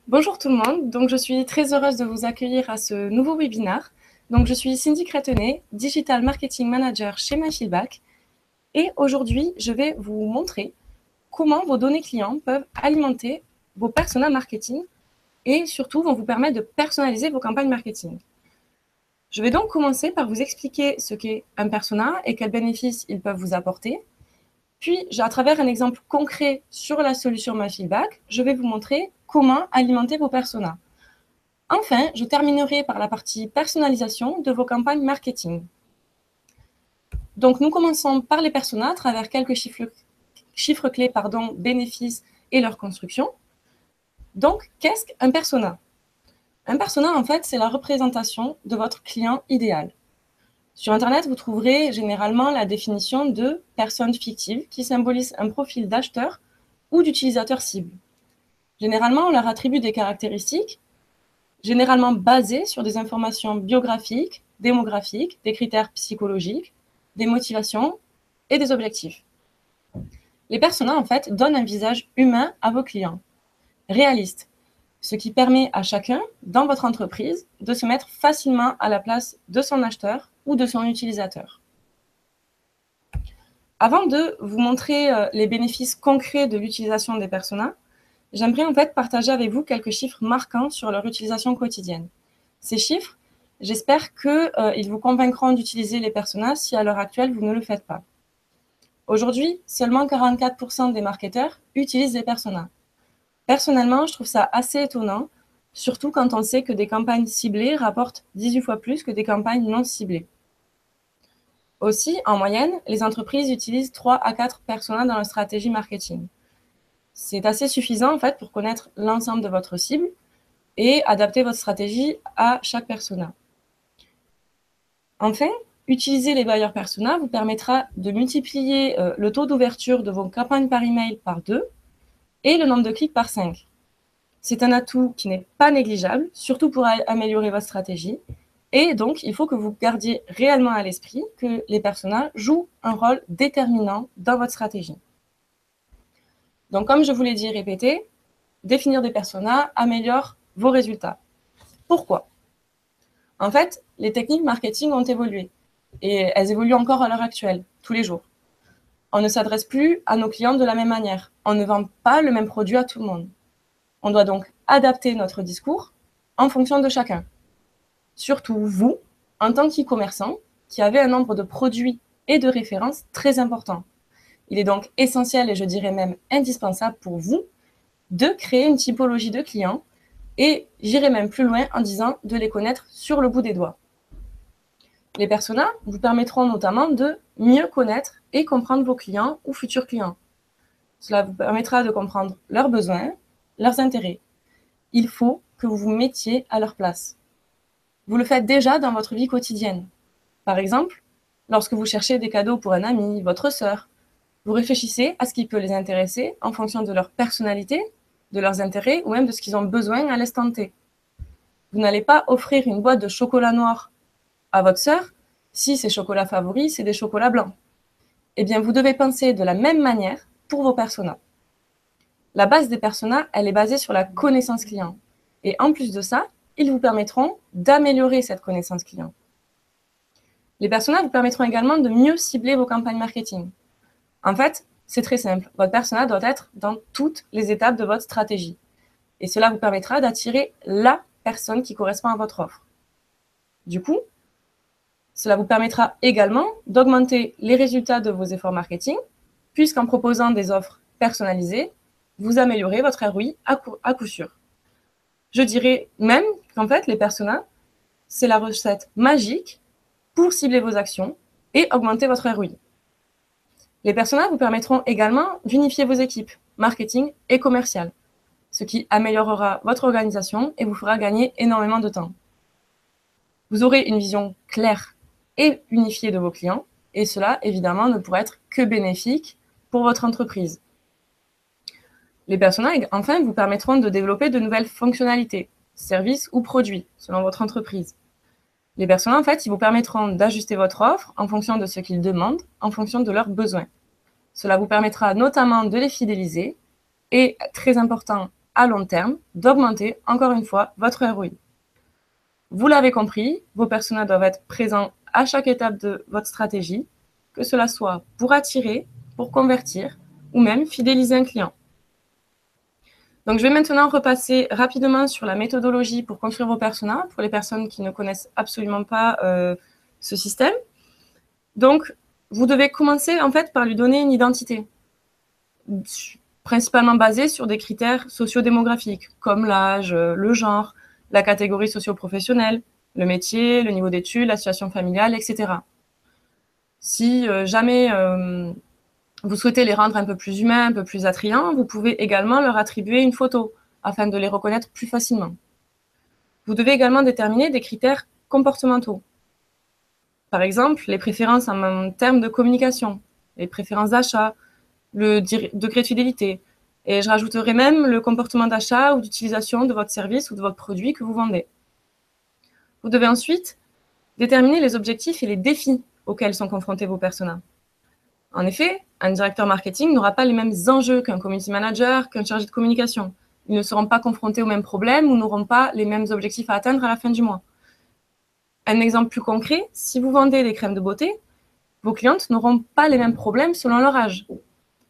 Bonjour tout le monde, donc je suis très heureuse de vous accueillir à ce nouveau webinaire. Donc je suis Cindy Crétenay, Digital Marketing Manager chez MyFeedback et aujourd'hui je vais vous montrer comment vos données clients peuvent alimenter vos personas marketing et surtout vont vous permettre de personnaliser vos campagnes marketing. Je vais donc commencer par vous expliquer ce qu'est un persona et quels bénéfices ils peuvent vous apporter. Puis, à travers un exemple concret sur la solution MyFeedback, je vais vous montrer comment alimenter vos personas. Enfin, je terminerai par la partie personnalisation de vos campagnes marketing. Donc, nous commençons par les personas à travers quelques chiffres clés, bénéfices et leur construction. Donc, qu'est-ce qu'un persona? Un persona, en fait, c'est la représentation de votre client idéal. Sur Internet, vous trouverez généralement la définition de personne fictive qui symbolise un profil d'acheteur ou d'utilisateur cible. Généralement, on leur attribue des caractéristiques généralement basées sur des informations biographiques, démographiques, des critères psychologiques, des motivations et des objectifs. Les personas, en fait, donnent un visage humain à vos clients, réaliste, ce qui permet à chacun, dans votre entreprise, de se mettre facilement à la place de son acheteur ou de son utilisateur. Avant de vous montrer les bénéfices concrets de l'utilisation des personas, j'aimerais en fait partager avec vous quelques chiffres marquants sur leur utilisation quotidienne. Ces chiffres, j'espère qu'ils vous convaincront d'utiliser les personas si à l'heure actuelle vous ne le faites pas. Aujourd'hui, seulement 44% des marketeurs utilisent les personas. Personnellement, je trouve ça assez étonnant, surtout quand on sait que des campagnes ciblées rapportent 18 fois plus que des campagnes non ciblées. Aussi, en moyenne, les entreprises utilisent 3 à 4 personas dans leur stratégie marketing. C'est assez suffisant en fait pour connaître l'ensemble de votre cible et adapter votre stratégie à chaque persona. Enfin, utiliser les buyer personas vous permettra de multiplier le taux d'ouverture de vos campagnes par email par 2 et le nombre de clics par 5. C'est un atout qui n'est pas négligeable, surtout pour améliorer votre stratégie. Et donc, il faut que vous gardiez réellement à l'esprit que les personas jouent un rôle déterminant dans votre stratégie. Donc, comme je vous l'ai dit et répété, définir des personas améliore vos résultats. Pourquoi? En fait, les techniques marketing ont évolué et elles évoluent encore à l'heure actuelle, tous les jours. On ne s'adresse plus à nos clients de la même manière. On ne vend pas le même produit à tout le monde. On doit donc adapter notre discours en fonction de chacun. Surtout vous, en tant qu'e-commerçant, qui avez un nombre de produits et de références très important. Il est donc essentiel, et je dirais même indispensable pour vous, de créer une typologie de clients et j'irai même plus loin en disant de les connaître sur le bout des doigts. Les personas vous permettront notamment de mieux connaître et comprendre vos clients ou futurs clients. Cela vous permettra de comprendre leurs besoins, leurs intérêts. Il faut que vous vous mettiez à leur place. Vous le faites déjà dans votre vie quotidienne. Par exemple, lorsque vous cherchez des cadeaux pour un ami, votre sœur, vous réfléchissez à ce qui peut les intéresser en fonction de leur personnalité, de leurs intérêts ou même de ce qu'ils ont besoin à l'instant T. Vous n'allez pas offrir une boîte de chocolat noir à votre sœur si ses chocolats favoris, c'est des chocolats blancs. Eh bien, vous devez penser de la même manière pour vos personas. La base des personas, elle est basée sur la connaissance client. Et en plus de ça, ils vous permettront d'améliorer cette connaissance client. Les personas vous permettront également de mieux cibler vos campagnes marketing. En fait, c'est très simple. Votre persona doit être dans toutes les étapes de votre stratégie. Et cela vous permettra d'attirer la personne qui correspond à votre offre. Du coup, cela vous permettra également d'augmenter les résultats de vos efforts marketing, puisqu'en proposant des offres personnalisées, vous améliorez votre ROI à coup sûr. Je dirais même qu'en fait, les personas, c'est la recette magique pour cibler vos actions et augmenter votre ROI. Les personas vous permettront également d'unifier vos équipes, marketing et commerciales, ce qui améliorera votre organisation et vous fera gagner énormément de temps. Vous aurez une vision claire et unifiée de vos clients, et cela, évidemment, ne pourra être que bénéfique pour votre entreprise. Les personas, enfin, vous permettront de développer de nouvelles fonctionnalités, services ou produits, selon votre entreprise. Les personas, en fait, ils vous permettront d'ajuster votre offre en fonction de ce qu'ils demandent, en fonction de leurs besoins. Cela vous permettra notamment de les fidéliser et, très important à long terme d'augmenter, encore une fois, votre ROI. Vous l'avez compris, vos personas doivent être présents à chaque étape de votre stratégie, que cela soit pour attirer, pour convertir ou même fidéliser un client. Donc, je vais maintenant repasser rapidement sur la méthodologie pour construire vos personas pour les personnes qui ne connaissent absolument pas ce système. Donc, vous devez commencer en fait par lui donner une identité, principalement basée sur des critères sociodémographiques, comme l'âge, le genre, la catégorie socio-professionnelle, le métier, le niveau d'études, la situation familiale, etc. Si jamais vous souhaitez les rendre un peu plus humains, un peu plus attrayants, vous pouvez également leur attribuer une photo afin de les reconnaître plus facilement. Vous devez également déterminer des critères comportementaux. Par exemple, les préférences en termes de communication, les préférences d'achat, le degré de fidélité. Et je rajouterai même le comportement d'achat ou d'utilisation de votre service ou de votre produit que vous vendez. Vous devez ensuite déterminer les objectifs et les défis auxquels sont confrontés vos personas. En effet, un directeur marketing n'aura pas les mêmes enjeux qu'un community manager, qu'un chargé de communication. Ils ne seront pas confrontés aux mêmes problèmes ou n'auront pas les mêmes objectifs à atteindre à la fin du mois. Un exemple plus concret, si vous vendez des crèmes de beauté, vos clientes n'auront pas les mêmes problèmes selon leur âge.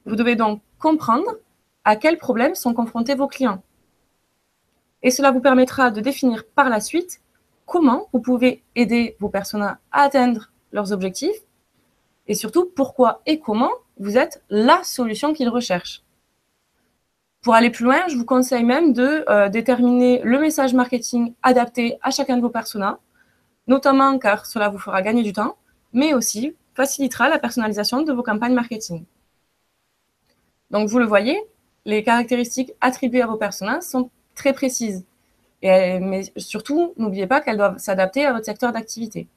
Vous devez donc comprendre à quels problèmes sont confrontés vos clients. Et cela vous permettra de définir par la suite comment vous pouvez aider vos personas à atteindre leurs objectifs et surtout pourquoi et comment vous êtes la solution qu'ils recherchent. Pour aller plus loin, je vous conseille même de déterminer le message marketing adapté à chacun de vos personas, notamment car cela vous fera gagner du temps, mais aussi facilitera la personnalisation de vos campagnes marketing. Donc, vous le voyez, les caractéristiques attribuées à vos personas sont très précises. Mais surtout, n'oubliez pas qu'elles doivent s'adapter à votre secteur d'activité.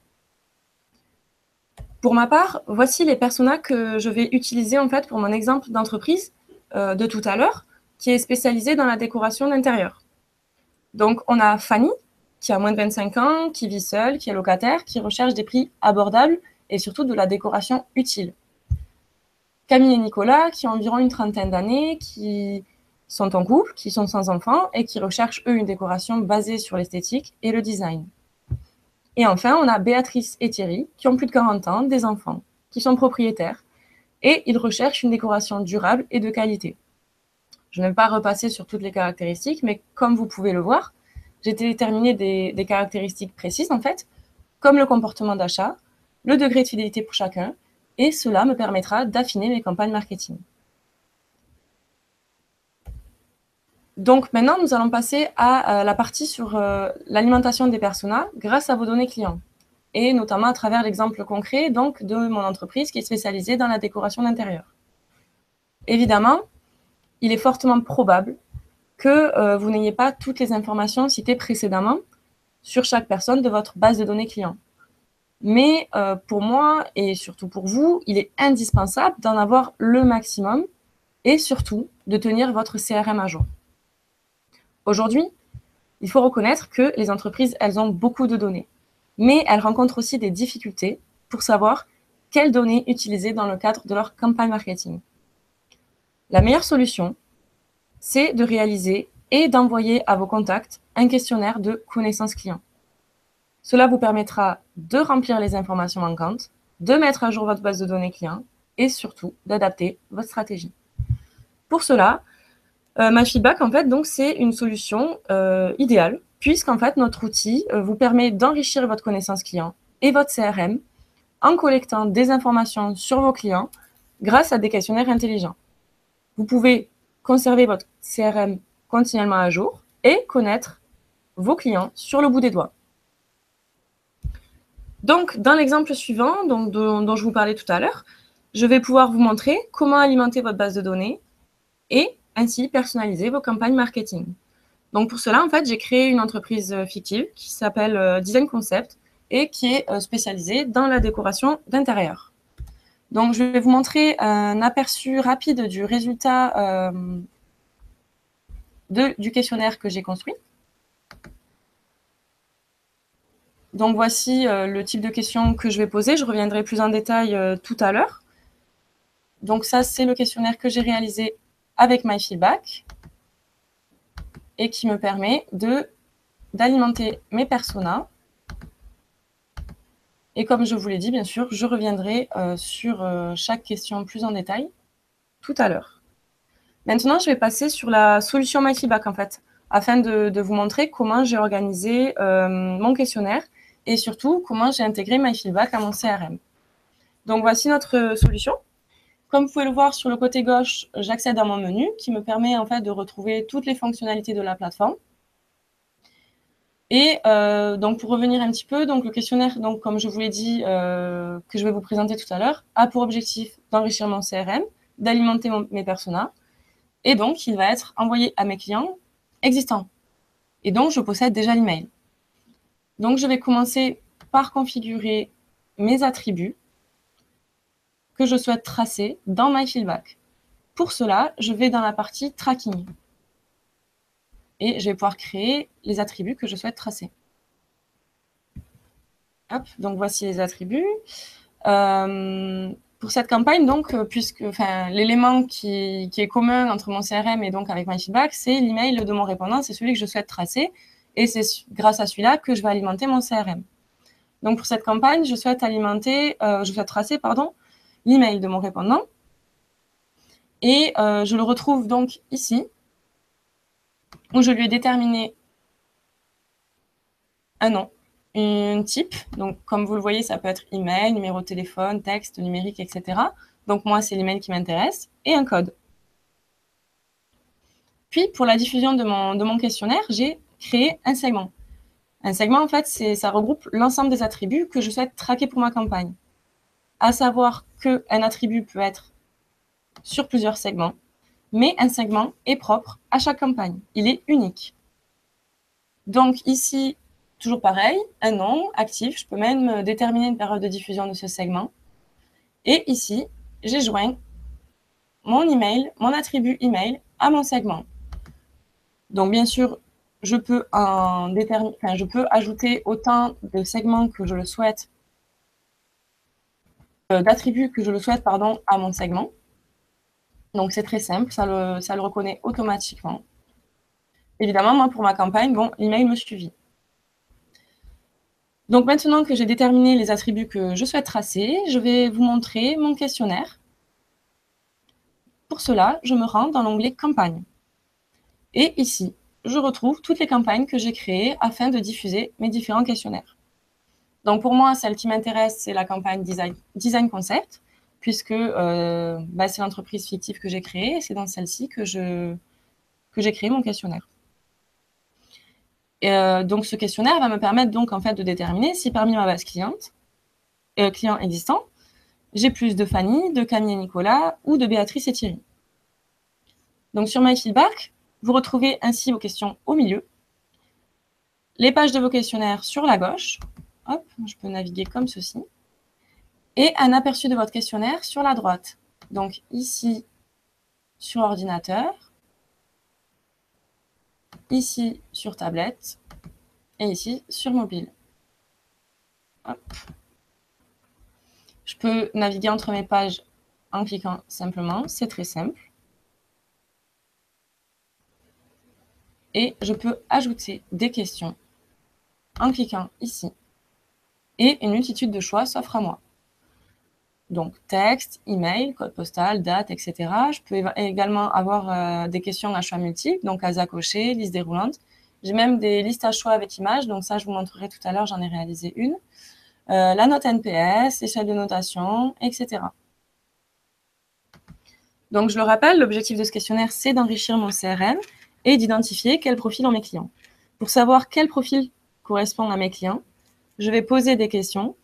Pour ma part, voici les personas que je vais utiliser en fait pour mon exemple d'entreprise de tout à l'heure, qui est spécialisée dans la décoration d'intérieur. Donc, on a Fanny, qui a moins de 25 ans, qui vit seule, qui est locataire, qui recherche des prix abordables et surtout de la décoration utile. Camille et Nicolas, qui ont environ une trentaine d'années, qui sont en couple, qui sont sans enfants et qui recherchent, eux, une décoration basée sur l'esthétique et le design. Et enfin, on a Béatrice et Thierry, qui ont plus de 40 ans, des enfants, qui sont propriétaires et ils recherchent une décoration durable et de qualité. Je ne vais pas repasser sur toutes les caractéristiques, mais comme vous pouvez le voir, j'ai déterminé des caractéristiques précises, en fait, comme le comportement d'achat, le degré de fidélité pour chacun, et cela me permettra d'affiner mes campagnes marketing. Donc maintenant, nous allons passer à la partie sur l'alimentation des personas grâce à vos données clients, et notamment à travers l'exemple concret donc, de mon entreprise qui est spécialisée dans la décoration d'intérieur. Évidemment, il est fortement probable que vous n'ayez pas toutes les informations citées précédemment sur chaque personne de votre base de données client. Mais pour moi, et surtout pour vous, il est indispensable d'en avoir le maximum et surtout de tenir votre CRM à jour. Aujourd'hui, il faut reconnaître que les entreprises, elles ont beaucoup de données, mais elles rencontrent aussi des difficultés pour savoir quelles données utiliser dans le cadre de leur campagne marketing. La meilleure solution, c'est de réaliser et d'envoyer à vos contacts un questionnaire de connaissance client. Cela vous permettra de remplir les informations manquantes, de mettre à jour votre base de données client et surtout d'adapter votre stratégie. Pour cela, MyFeedback, en fait, donc, c'est une solution idéale puisqu'en fait, notre outil vous permet d'enrichir votre connaissance client et votre CRM en collectant des informations sur vos clients grâce à des questionnaires intelligents. Vous pouvez conserver votre CRM continuellement à jour et connaître vos clients sur le bout des doigts. Donc, dans l'exemple suivant dont je vous parlais tout à l'heure, je vais pouvoir vous montrer comment alimenter votre base de données et ainsi personnaliser vos campagnes marketing. Donc, pour cela, en fait, j'ai créé une entreprise fictive qui s'appelle Design Concept et qui est spécialisée dans la décoration d'intérieur. Donc, je vais vous montrer un aperçu rapide du résultat du questionnaire que j'ai construit. Donc, voici le type de questions que je vais poser. Je reviendrai plus en détail tout à l'heure. Donc, ça, c'est le questionnaire que j'ai réalisé avec MyFeedback. et qui me permet d'alimenter mes personas. Et comme je vous l'ai dit, bien sûr, je reviendrai sur chaque question plus en détail tout à l'heure. Maintenant, je vais passer sur la solution MyFeedback, en fait, afin de vous montrer comment j'ai organisé mon questionnaire et surtout comment j'ai intégré MyFeedback à mon CRM. Donc, voici notre solution. Comme vous pouvez le voir sur le côté gauche, j'accède à mon menu qui me permet en fait de retrouver toutes les fonctionnalités de la plateforme. Et donc, pour revenir un petit peu, donc le questionnaire, donc, comme je vous l'ai dit, que je vais vous présenter tout à l'heure, a pour objectif d'enrichir mon CRM, d'alimenter mes personas, et donc, il va être envoyé à mes clients existants. Et donc, je possède déjà l'email. Donc, je vais commencer par configurer mes attributs que je souhaite tracer dans MyFeedback. Pour cela, je vais dans la partie Tracking. Et je vais pouvoir créer les attributs que je souhaite tracer. Hop, donc voici les attributs. Pour cette campagne, donc, puisque l'élément qui est commun entre mon CRM et donc avec MyFeedback, c'est l'email de mon répondant, c'est celui que je souhaite tracer. Et c'est grâce à celui-là que je vais alimenter mon CRM. Donc pour cette campagne, je souhaite tracer l'email de mon répondant. Et je le retrouve donc ici, où je lui ai déterminé un nom, un type. Donc, comme vous le voyez, ça peut être email, numéro de téléphone, texte, numérique, etc. Donc, moi, c'est l'email qui m'intéresse, et un code. Puis, pour la diffusion de mon questionnaire, j'ai créé un segment. Un segment, en fait, ça regroupe l'ensemble des attributs que je souhaite traquer pour ma campagne. À savoir qu'un attribut peut être sur plusieurs segments, mais un segment est propre à chaque campagne. Il est unique. Donc, ici, toujours pareil, un nom actif. Je peux même déterminer une période de diffusion de ce segment. Et ici, j'ai joint mon email, mon attribut email à mon segment. Donc, bien sûr, je peux ajouter autant de segments que je le souhaite, d'attributs que je le souhaite, à mon segment. Donc, c'est très simple, ça le reconnaît automatiquement. Évidemment, moi, pour ma campagne, l'email me suffit. Donc, maintenant que j'ai déterminé les attributs que je souhaite tracer, je vais vous montrer mon questionnaire. Pour cela, je me rends dans l'onglet Campagne. Et ici, je retrouve toutes les campagnes que j'ai créées afin de diffuser mes différents questionnaires. Donc, pour moi, celle qui m'intéresse, c'est la campagne Design Concept, puisque c'est l'entreprise fictive que j'ai créée et c'est dans celle-ci que j'ai créé mon questionnaire. Et, donc, ce questionnaire va me permettre donc, en fait, de déterminer si parmi ma base clients existants, j'ai plus de Fanny, de Camille et Nicolas ou de Béatrice et Thierry. Donc, sur MyFeedback, vous retrouvez ainsi vos questions au milieu, les pages de vos questionnaires sur la gauche, hop, je peux naviguer comme ceci, et un aperçu de votre questionnaire sur la droite. Donc, ici, sur ordinateur, ici, sur tablette, et ici, sur mobile. Hop. Je peux naviguer entre mes pages en cliquant simplement, c'est très simple. Et je peux ajouter des questions en cliquant ici. Et une multitude de choix s'offre à moi. Donc, texte, email, code postal, date, etc. Je peux également avoir des questions à choix multiples, donc cases à cocher, liste déroulante. J'ai même des listes à choix avec images, donc ça, je vous montrerai tout à l'heure, j'en ai réalisé une. La note NPS, échelle de notation, etc. Donc, je le rappelle, l'objectif de ce questionnaire, c'est d'enrichir mon CRM et d'identifier quel profil ont mes clients. Pour savoir quel profil correspond à mes clients, je vais poser des questions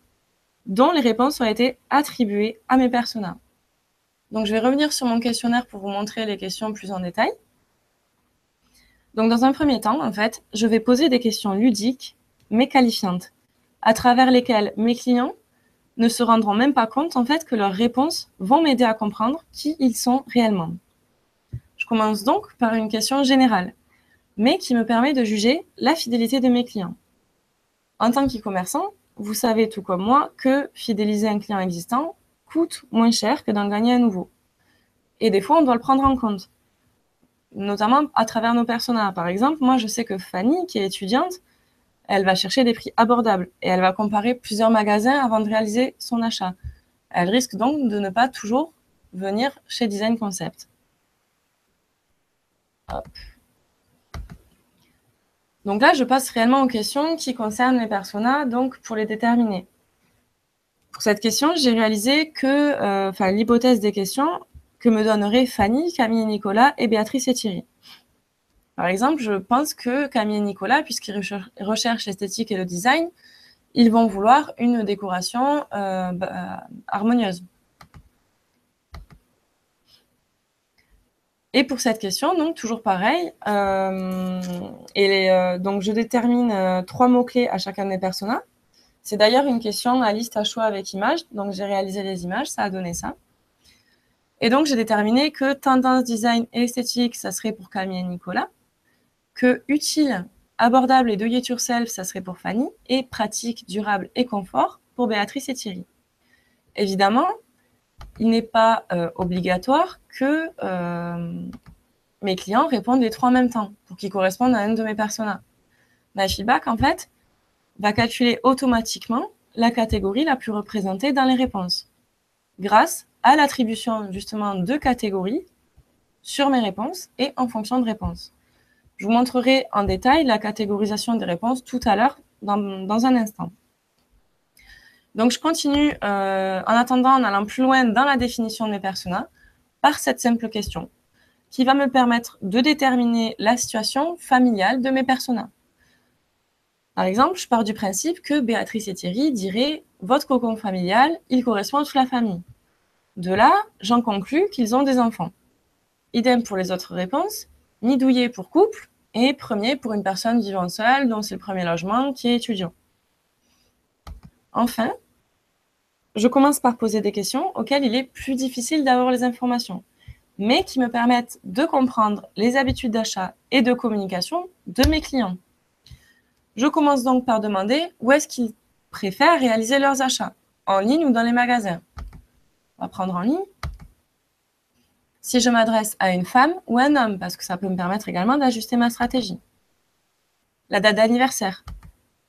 dont les réponses ont été attribuées à mes personas. Donc, je vais revenir sur mon questionnaire pour vous montrer les questions plus en détail. Donc, dans un premier temps, en fait, je vais poser des questions ludiques, mais qualifiantes, à travers lesquelles mes clients ne se rendront même pas compte, en fait, que leurs réponses vont m'aider à comprendre qui ils sont réellement. Je commence donc par une question générale, mais qui me permet de juger la fidélité de mes clients. En tant qu'e-commerçant, vous savez tout comme moi que fidéliser un client existant coûte moins cher que d'en gagner un nouveau. Et des fois, on doit le prendre en compte. notamment à travers nos personas. Par exemple, moi, je sais que Fanny, qui est étudiante, elle va chercher des prix abordables et elle va comparer plusieurs magasins avant de réaliser son achat. Elle risque donc de ne pas toujours venir chez Design Concept. Hop. Donc là, je passe réellement aux questions qui concernent les personas, donc pour les déterminer. Pour cette question, j'ai réalisé que, l'hypothèse des questions que me donneraient Fanny, Camille et Nicolas et Béatrice et Thierry. Par exemple, je pense que Camille et Nicolas, puisqu'ils recherchent l'esthétique et le design, ils vont vouloir une décoration harmonieuse. Et pour cette question, donc toujours pareil, donc je détermine 3 mots-clés à chacun de mes personas. C'est d'ailleurs une question à liste à choix avec images, donc j'ai réalisé les images, ça a donné ça. Et donc j'ai déterminé que tendance, design et esthétique, ça serait pour Camille et Nicolas, que utile, abordable et do it yourself, ça serait pour Fanny, et pratique, durable et confort pour Béatrice et Thierry. Évidemment, il n'est pas obligatoire que mes clients répondent les 3 en même temps pour qu'ils correspondent à un de mes personas. MyFeedback, en fait, va calculer automatiquement la catégorie la plus représentée dans les réponses grâce à l'attribution justement de catégories sur mes réponses et en fonction de réponses. Je vous montrerai en détail la catégorisation des réponses tout à l'heure dans un instant. Donc, je continue en attendant, en allant plus loin dans la définition de mes personas par cette simple question qui va me permettre de déterminer la situation familiale de mes personas. Par exemple, je pars du principe que Béatrice et Thierry diraient « Votre cocon familial, il correspond à toute la famille ». De là, j'en conclus qu'ils ont des enfants. Idem pour les autres réponses, Nidouillet pour couple et premier pour une personne vivant seule dont c'est le premier logement qui est étudiant. Enfin, je commence par poser des questions auxquelles il est plus difficile d'avoir les informations, mais qui me permettent de comprendre les habitudes d'achat et de communication de mes clients. Je commence donc par demander où est-ce qu'ils préfèrent réaliser leurs achats, en ligne ou dans les magasins. On va prendre en ligne. Si je m'adresse à une femme ou un homme, parce que ça peut me permettre également d'ajuster ma stratégie. La date d'anniversaire.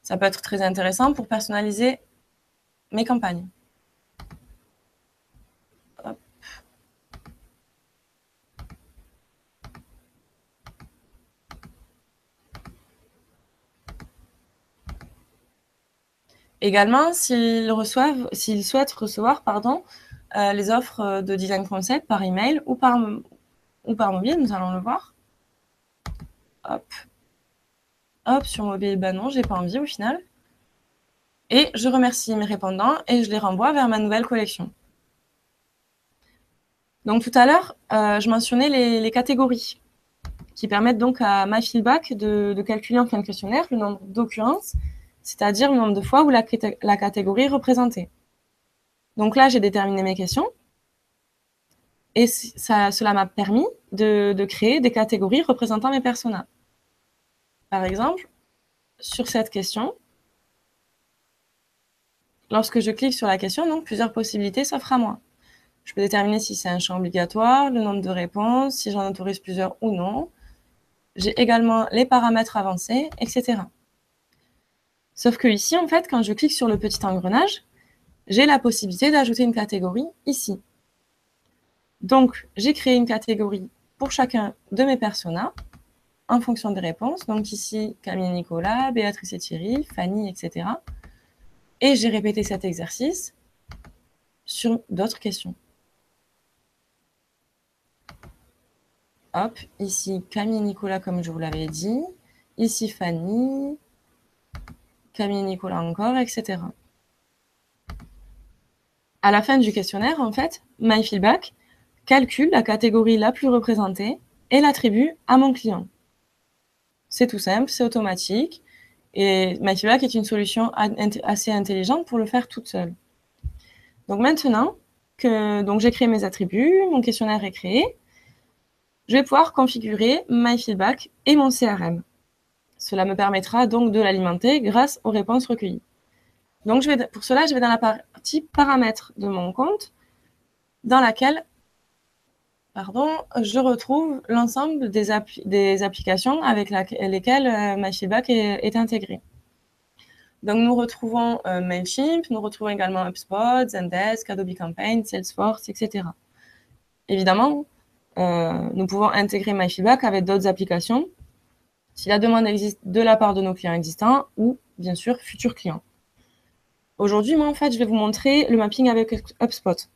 Ça peut être très intéressant pour personnaliser mes campagnes. Hop. Également, s'ils souhaitent recevoir les offres de Design Concept par email ou par mobile, nous allons le voir. Hop. Hop, sur mobile, bah non, j'ai pas envie au final. Et je remercie mes répondants et je les renvoie vers ma nouvelle collection. Donc tout à l'heure, je mentionnais les catégories qui permettent donc à MyFeedback de calculer en fin de questionnaire le nombre d'occurrences, c'est-à-dire le nombre de fois où la catégorie est représentée. Donc là, j'ai déterminé mes questions et cela m'a permis de créer des catégories représentant mes personas. Par exemple, sur cette question, lorsque je clique sur la question, donc plusieurs possibilités s'offrent à moi. Je peux déterminer si c'est un champ obligatoire, le nombre de réponses, si j'en autorise plusieurs ou non. J'ai également les paramètres avancés, etc. Sauf que ici, en fait, quand je clique sur le petit engrenage, j'ai la possibilité d'ajouter une catégorie ici. Donc, j'ai créé une catégorie pour chacun de mes personas en fonction des réponses. Donc ici, Camille et Nicolas, Béatrice et Thierry, Fanny, etc. Et j'ai répété cet exercice sur d'autres questions. Hop, ici, Camille et Nicolas, comme je vous l'avais dit. Ici, Fanny, Camille et Nicolas encore, etc. À la fin du questionnaire, en fait, MyFeedback calcule la catégorie la plus représentée et l'attribue à mon client. C'est tout simple, c'est automatique. Et MyFeedback est une solution assez intelligente pour le faire toute seule. Donc maintenant que j'ai créé mes attributs, mon questionnaire est créé, je vais pouvoir configurer MyFeedback et mon CRM. Cela me permettra donc de l'alimenter grâce aux réponses recueillies. Donc pour cela, je vais dans la partie paramètres de mon compte, dans laquelle pardon, je retrouve l'ensemble des applications avec lesquelles MyFeedback est intégré. Donc, nous retrouvons Mailchimp, nous retrouvons également HubSpot, Zendesk, Adobe Campaign, Salesforce, etc. Évidemment, nous pouvons intégrer MyFeedback avec d'autres applications si la demande existe de la part de nos clients existants ou, bien sûr, futurs clients. Aujourd'hui, moi, en fait, je vais vous montrer le mapping avec HubSpot.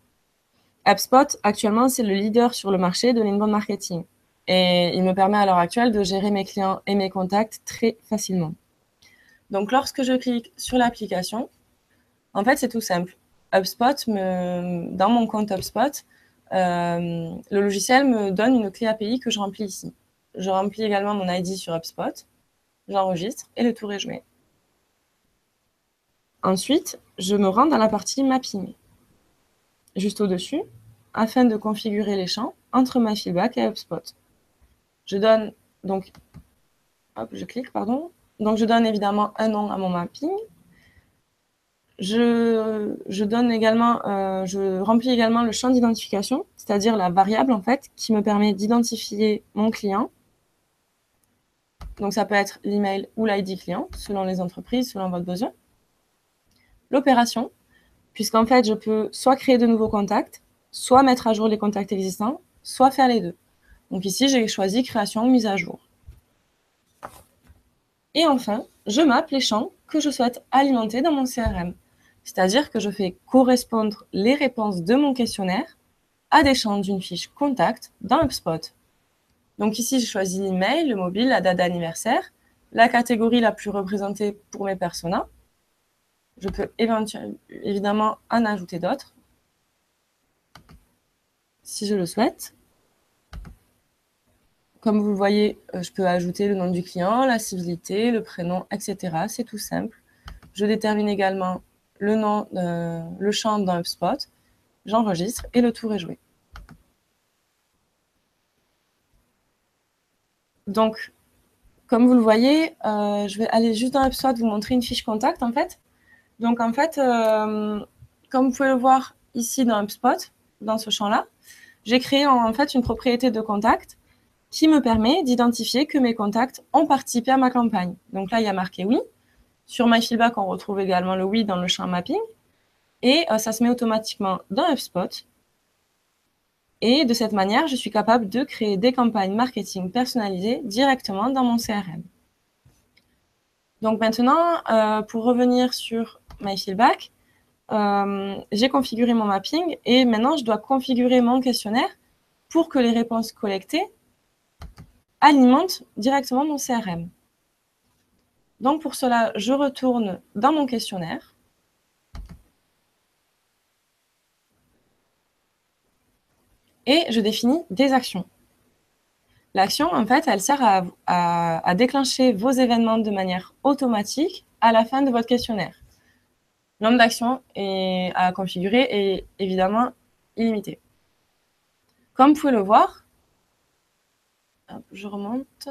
HubSpot, actuellement, c'est le leader sur le marché de l'inbound marketing. Et il me permet à l'heure actuelle de gérer mes clients et mes contacts très facilement. Donc, lorsque je clique sur l'application, en fait, c'est tout simple. HubSpot, dans mon compte HubSpot, le logiciel me donne une clé API que je remplis ici. Je remplis également mon ID sur HubSpot, j'enregistre et le tour est joué. Ensuite, je me rends dans la partie mapping, juste au-dessus, afin de configurer les champs entre MyFeedback et HubSpot. Je donne donc, je clique, pardon. Donc, je donne évidemment un nom à mon mapping. Je donne également, je remplis également le champ d'identification, c'est-à-dire la variable en fait qui me permet d'identifier mon client. Donc, ça peut être l'email ou l'ID client, selon les entreprises, selon votre besoin. L'opération, puisqu'en fait, je peux soit créer de nouveaux contacts, soit mettre à jour les contacts existants, soit faire les deux. Donc ici, j'ai choisi création ou mise à jour. Et enfin, je mappe les champs que je souhaite alimenter dans mon CRM. C'est-à-dire que je fais correspondre les réponses de mon questionnaire à des champs d'une fiche contact dans HubSpot. Donc ici, j'ai choisi l'email, le mobile, la date d'anniversaire, la catégorie la plus représentée pour mes personas. Je peux évidemment en ajouter d'autres, si je le souhaite. Comme vous le voyez, je peux ajouter le nom du client, la civilité, le prénom, etc. C'est tout simple. Je détermine également le nom, le champ dans HubSpot. J'enregistre et le tour est joué. Donc, comme vous le voyez, je vais aller juste dans HubSpot vous montrer une fiche contact en fait. Donc en fait, comme vous pouvez le voir ici dans HubSpot, dans ce champ-là, j'ai créé en fait une propriété de contact qui me permet d'identifier que mes contacts ont participé à ma campagne. Donc là, il y a marqué oui. Sur MyFeedback, on retrouve également le oui dans le champ mapping. Et ça se met automatiquement dans HubSpot. Et de cette manière, je suis capable de créer des campagnes marketing personnalisées directement dans mon CRM. Donc maintenant, pour revenir sur MyFeedback, j'ai configuré mon mapping et maintenant, je dois configurer mon questionnaire pour que les réponses collectées alimentent directement mon CRM. Donc pour cela, je retourne dans mon questionnaire. Et je définis des actions. L'action, en fait, elle sert à déclencher vos événements de manière automatique à la fin de votre questionnaire. Le nombre d'actions à configurer est évidemment illimité. Comme vous pouvez le voir, je remonte.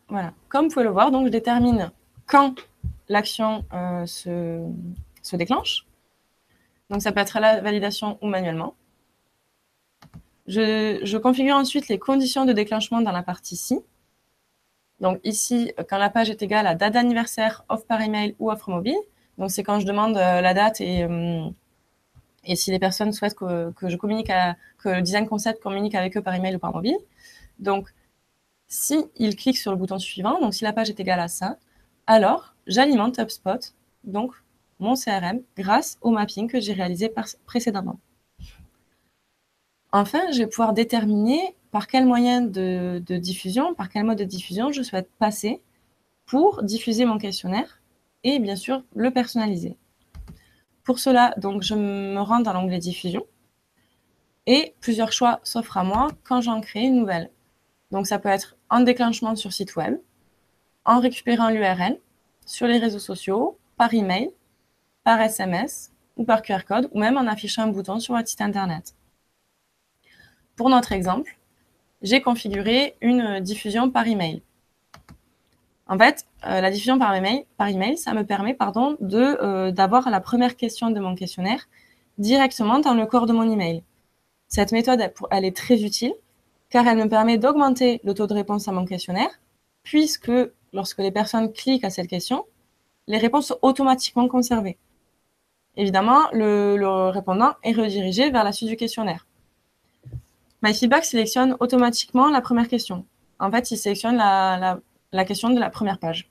Voilà. Comme vous pouvez le voir, donc je détermine quand l'action se déclenche. Donc ça peut être à la validation ou manuellement. Je configure ensuite les conditions de déclenchement dans la partie ci. Donc ici, quand la page est égale à date d'anniversaire, offre par email ou offre mobile. Donc c'est quand je demande la date et si les personnes souhaitent que je communique, que le design concept communique avec eux par email ou par mobile. Donc si ils cliquent sur le bouton suivant, donc si la page est égale à ça, alors j'alimente HubSpot, donc mon CRM, grâce au mapping que j'ai réalisé précédemment. Enfin, je vais pouvoir déterminer par quel moyen de diffusion, par quel mode de diffusion je souhaite passer pour diffuser mon questionnaire et bien sûr le personnaliser. Pour cela, donc, je me rends dans l'onglet diffusion et plusieurs choix s'offrent à moi quand j'en crée une nouvelle. Donc ça peut être en déclenchement sur site web, en récupérant l'URL, sur les réseaux sociaux, par email, par SMS ou par QR code ou même en affichant un bouton sur votre site internet. Pour notre exemple, j'ai configuré une diffusion par email. En fait, la diffusion par email, ça me permet d'avoir la première question de mon questionnaire directement dans le corps de mon email. Cette méthode, elle est très utile car elle me permet d'augmenter le taux de réponse à mon questionnaire, puisque lorsque les personnes cliquent à cette question, les réponses sont automatiquement conservées. Évidemment, le répondant est redirigé vers la suite du questionnaire. MyFeedback sélectionne automatiquement la première question. En fait, il sélectionne la question de la première page.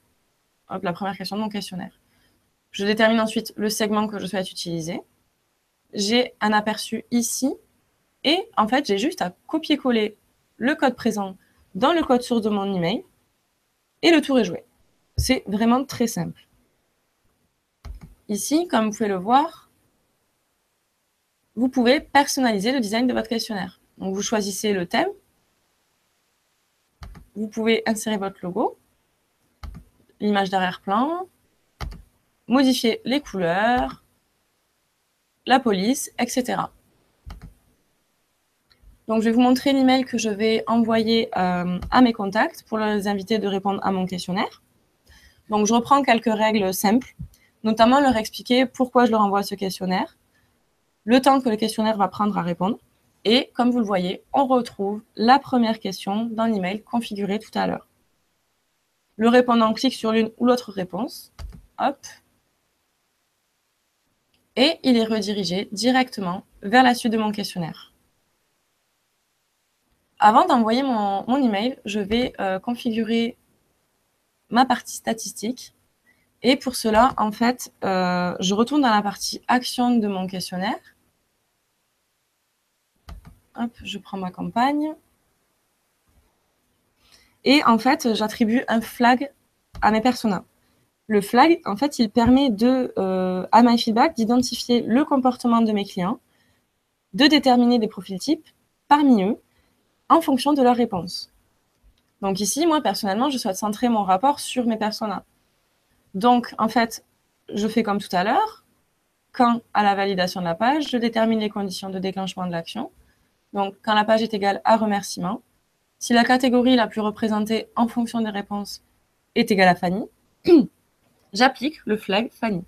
Hop, la première question de mon questionnaire. Je détermine ensuite le segment que je souhaite utiliser. J'ai un aperçu ici. Et en fait, j'ai juste à copier-coller le code présent dans le code source de mon email. Et le tour est joué. C'est vraiment très simple. Ici, comme vous pouvez le voir, vous pouvez personnaliser le design de votre questionnaire. Donc, vous choisissez le thème. Vous pouvez insérer votre logo, l'image d'arrière-plan, modifier les couleurs, la police, etc. Donc, je vais vous montrer l'email que je vais envoyer à mes contacts pour les inviter de répondre à mon questionnaire. Donc, je reprends quelques règles simples, notamment leur expliquer pourquoi je leur envoie ce questionnaire, le temps que le questionnaire va prendre à répondre. Et comme vous le voyez, on retrouve la première question dans l'email configuré tout à l'heure. Le répondant clique sur l'une ou l'autre réponse. Hop. Et il est redirigé directement vers la suite de mon questionnaire. Avant d'envoyer mon email, je vais configurer ma partie statistique. Et pour cela, en fait, je retourne dans la partie action de mon questionnaire. Hop, je prends ma campagne. Et en fait, j'attribue un flag à mes personas. Le flag, en fait, il permet à MyFeedback d'identifier le comportement de mes clients, de déterminer des profils types parmi eux en fonction de leurs réponses. Donc ici, moi, personnellement, je souhaite centrer mon rapport sur mes personas. Donc, en fait, je fais comme tout à l'heure. Quand, à la validation de la page, je détermine les conditions de déclenchement de l'action. Donc, quand la page est égale à remerciement, si la catégorie la plus représentée en fonction des réponses est égale à Fanny, j'applique le flag Fanny.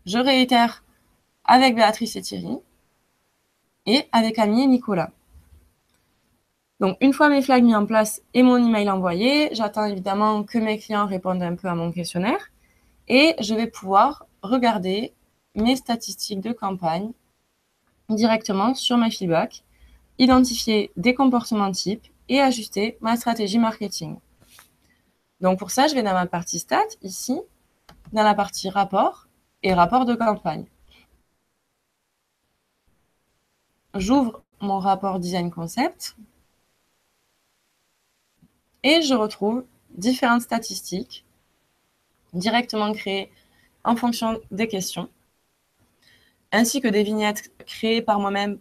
Je réitère avec Béatrice et Thierry et avec Camille et Nicolas. Donc, une fois mes flags mis en place et mon email envoyé, j'attends évidemment que mes clients répondent un peu à mon questionnaire et je vais pouvoir regarder mes statistiques de campagne directement sur MyFeedback, identifier des comportements types et ajuster ma stratégie marketing. Donc, pour ça, je vais dans ma partie stats, ici, dans la partie rapport et rapport de campagne. J'ouvre mon rapport design concept et je retrouve différentes statistiques directement créées en fonction des questions, ainsi que des vignettes créées par moi-même,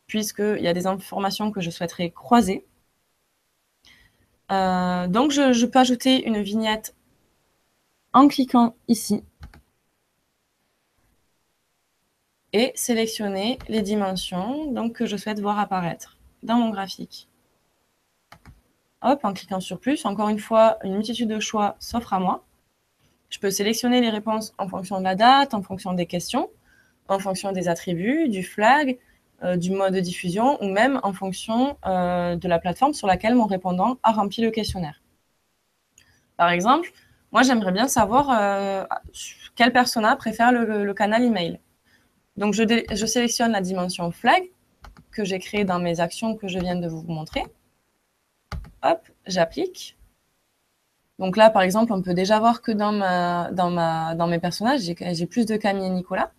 puisqu'il y a des informations que je souhaiterais croiser. Donc, je peux ajouter une vignette en cliquant ici et sélectionner les dimensions donc, que je souhaite voir apparaître dans mon graphique. Hop, en cliquant sur plus, encore une fois, une multitude de choix s'offre à moi. Je peux sélectionner les réponses en fonction de la date, en fonction des questions, en fonction des attributs, du flag, du mode de diffusion ou même en fonction de la plateforme sur laquelle mon répondant a rempli le questionnaire. Par exemple, moi, j'aimerais bien savoir quel persona préfère le canal email. Donc, je sélectionne la dimension flag que j'ai créée dans mes actions que je viens de vous montrer. Hop, j'applique. Donc là, par exemple, on peut déjà voir que dans mes personnages, j'ai plus de Camille et Nicolas.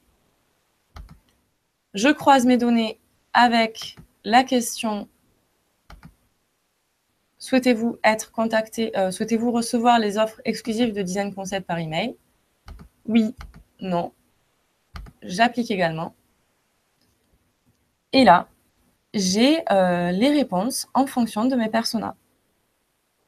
Je croise mes données avec la question « Souhaitez-vous être contacté, souhaitez-vous recevoir les offres exclusives de Design Concept par email ?» Oui, non. J'applique également. Et là, j'ai les réponses en fonction de mes personas.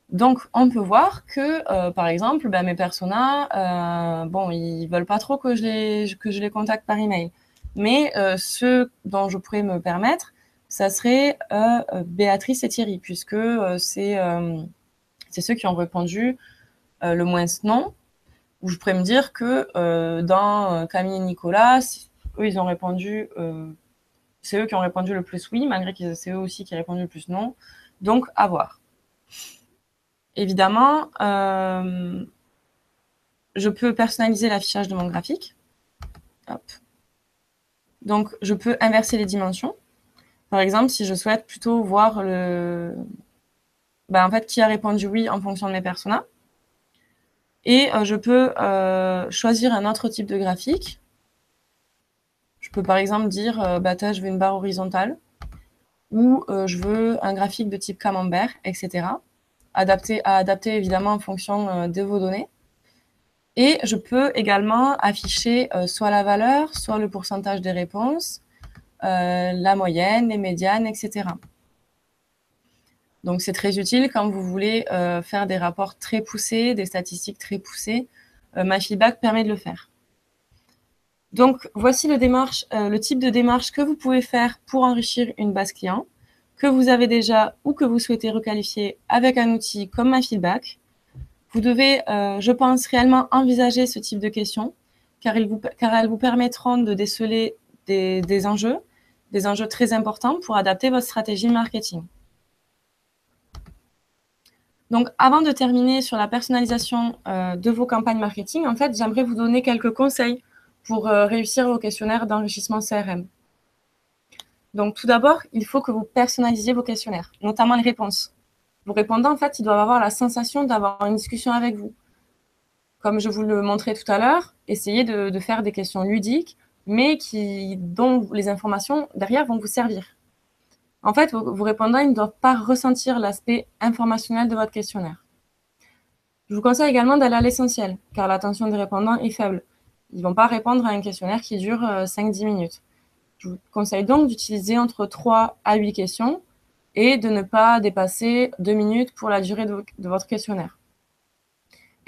Donc, on peut voir que, par exemple, mes personas, bon, ils veulent pas trop que je les contacte par email. Mais ceux dont je pourrais me permettre, ça serait Béatrice et Thierry, puisque c'est ceux qui ont répondu le moins non. Ou je pourrais me dire que dans Camille et Nicolas, eux, ils ont répondu c'est eux qui ont répondu le plus oui, malgré que c'est eux aussi qui ont répondu le plus non. Donc, à voir. Évidemment, je peux personnaliser l'affichage de mon graphique. Hop. Donc, je peux inverser les dimensions. Par exemple, si je souhaite plutôt voir en fait, qui a répondu oui en fonction de mes personas. Et je peux choisir un autre type de graphique. Je peux par exemple dire, je veux une barre horizontale ou je veux un graphique de type camembert, etc. À adapter évidemment en fonction de vos données. Et je peux également afficher soit la valeur, soit le pourcentage des réponses, la moyenne, les médianes, etc. Donc, c'est très utile quand vous voulez faire des rapports très poussés, des statistiques très poussées. MyFeedback permet de le faire. Donc, voici le type de démarche que vous pouvez faire pour enrichir une base client, que vous avez déjà ou que vous souhaitez requalifier avec un outil comme MyFeedback. Vous devez, je pense, réellement envisager ce type de questions, car elles vous permettront de déceler des enjeux très importants pour adapter votre stratégie marketing. Donc, avant de terminer sur la personnalisation de vos campagnes marketing, en fait, j'aimerais vous donner quelques conseils pour réussir vos questionnaires d'enrichissement CRM. Donc, tout d'abord, il faut que vous personnalisiez vos questionnaires, notamment les réponses. Vos répondants, en fait, ils doivent avoir la sensation d'avoir une discussion avec vous. Comme je vous le montrais tout à l'heure, essayez de faire des questions ludiques, mais dont les informations derrière vont vous servir. En fait, vos répondants ils ne doivent pas ressentir l'aspect informationnel de votre questionnaire. Je vous conseille également d'aller à l'essentiel, car l'attention des répondants est faible. Ils ne vont pas répondre à un questionnaire qui dure 5-10 minutes. Je vous conseille donc d'utiliser entre 3 à 8 questions et de ne pas dépasser 2 minutes pour la durée de votre questionnaire.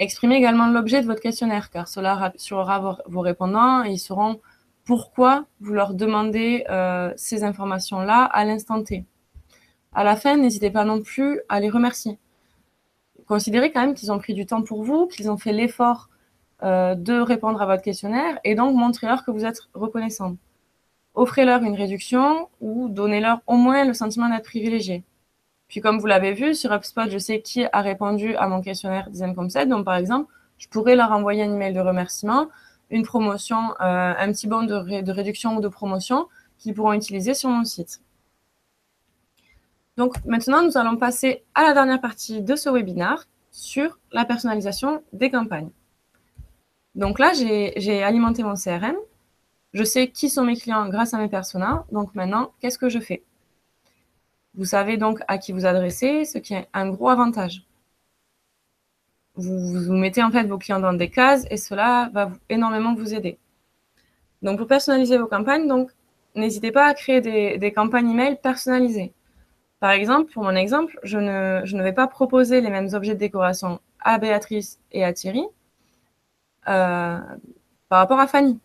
Exprimez également l'objet de votre questionnaire, car cela rassurera vos répondants et ils sauront pourquoi vous leur demandez ces informations-là à l'instant T. À la fin, n'hésitez pas non plus à les remercier. Considérez quand même qu'ils ont pris du temps pour vous, qu'ils ont fait l'effort de répondre à votre questionnaire et donc montrez-leur que vous êtes reconnaissant. Offrez-leur une réduction ou donnez-leur au moins le sentiment d'être privilégié. Puis comme vous l'avez vu, sur HubSpot, je sais qui a répondu à mon questionnaire Design Concept. Donc par exemple, je pourrais leur envoyer un email de remerciement, une promotion, un petit bon de réduction ou de promotion qu'ils pourront utiliser sur mon site. Donc maintenant, nous allons passer à la dernière partie de ce webinaire sur la personnalisation des campagnes. Donc là, j'ai alimenté mon CRM. Je sais qui sont mes clients grâce à mes personas. Donc maintenant, qu'est-ce que je fais? Vous savez donc à qui vous adressez, ce qui est un gros avantage. Vous mettez en fait vos clients dans des cases et cela va énormément vous aider. Donc, pour personnaliser vos campagnes, n'hésitez pas à créer des campagnes email personnalisées. Par exemple, pour mon exemple, je ne vais pas proposer les mêmes objets de décoration à Béatrice et à Thierry par rapport à Fanny.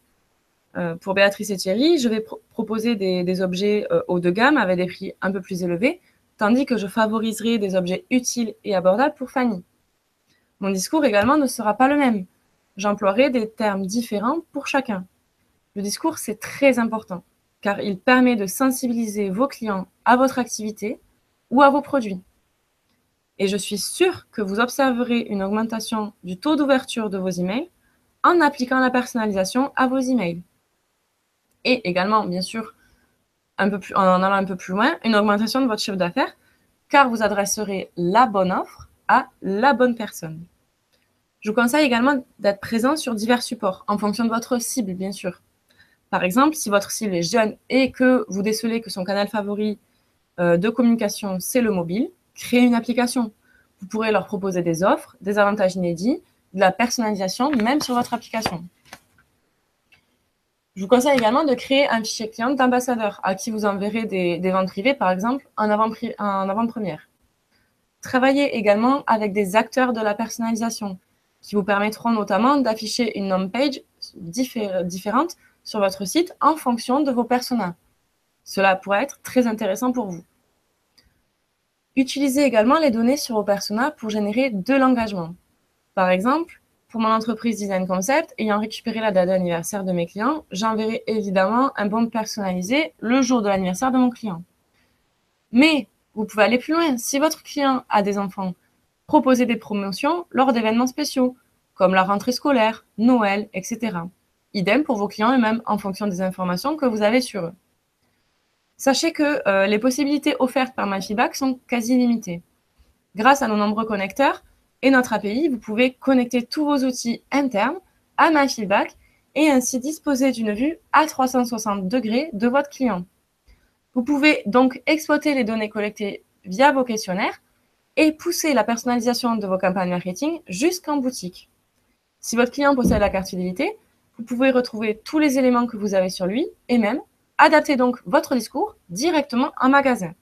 Pour Béatrice et Thierry, je vais proposer des objets haut de gamme avec des prix un peu plus élevés, tandis que je favoriserai des objets utiles et abordables pour Fanny. Mon discours également ne sera pas le même. J'emploierai des termes différents pour chacun. Le discours, c'est très important, car il permet de sensibiliser vos clients à votre activité ou à vos produits. Et je suis sûre que vous observerez une augmentation du taux d'ouverture de vos emails en appliquant la personnalisation à vos emails. Et également, bien sûr, en allant un peu plus loin, une augmentation de votre chiffre d'affaires, car vous adresserez la bonne offre à la bonne personne. Je vous conseille également d'être présent sur divers supports, en fonction de votre cible, bien sûr. Par exemple, si votre cible est jeune et que vous décelez que son canal favori de communication, c'est le mobile, créez une application. Vous pourrez leur proposer des offres, des avantages inédits, de la personnalisation, même sur votre application. Je vous conseille également de créer un fichier client d'ambassadeur à qui vous enverrez des ventes privées, par exemple, en avant-première. Travaillez également avec des acteurs de la personnalisation qui vous permettront notamment d'afficher une home page différente sur votre site en fonction de vos personas. Cela pourrait être très intéressant pour vous. Utilisez également les données sur vos personas pour générer de l'engagement. Par exemple, pour mon entreprise Design Concept, ayant récupéré la date d'anniversaire de mes clients, j'enverrai évidemment un bon personnalisé le jour de l'anniversaire de mon client. Mais vous pouvez aller plus loin. Si votre client a des enfants, proposez des promotions lors d'événements spéciaux, comme la rentrée scolaire, Noël, etc. Idem pour vos clients eux-mêmes, en fonction des informations que vous avez sur eux. Sachez que les possibilités offertes par MyFeedback sont quasi limitées. Grâce à nos nombreux connecteurs et notre API, vous pouvez connecter tous vos outils internes à MyFeedback et ainsi disposer d'une vue à 360 degrés de votre client. Vous pouvez donc exploiter les données collectées via vos questionnaires et pousser la personnalisation de vos campagnes marketing jusqu'en boutique. Si votre client possède la carte fidélité, vous pouvez retrouver tous les éléments que vous avez sur lui et même adapter donc votre discours directement en magasin.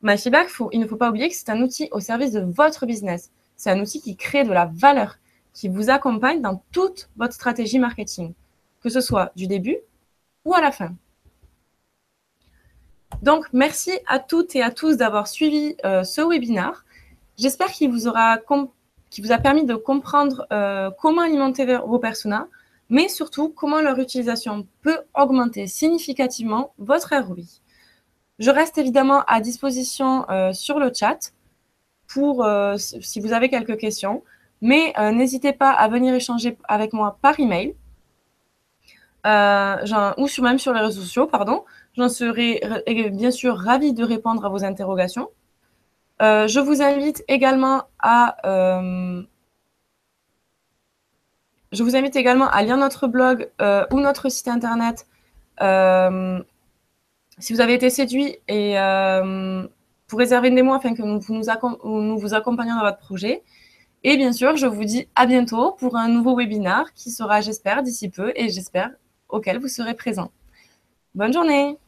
MyFeedback, il ne faut pas oublier que c'est un outil au service de votre business. C'est un outil qui crée de la valeur, qui vous accompagne dans toute votre stratégie marketing, que ce soit du début ou à la fin. Donc, merci à toutes et à tous d'avoir suivi ce webinaire. J'espère qu'il vous a permis de comprendre comment alimenter vos personas, mais surtout comment leur utilisation peut augmenter significativement votre ROI. Je reste évidemment à disposition sur le chat pour si vous avez quelques questions, mais n'hésitez pas à venir échanger avec moi par email ou même sur les réseaux sociaux, pardon. J'en serai bien sûr ravie de répondre à vos interrogations. Je vous invite également à lire notre blog ou notre site internet si vous avez été séduit et pour réserver une démo afin que nous vous accompagnions dans votre projet. Et bien sûr, je vous dis à bientôt pour un nouveau webinaire qui sera, j'espère, d'ici peu et j'espère auquel vous serez présents. Bonne journée!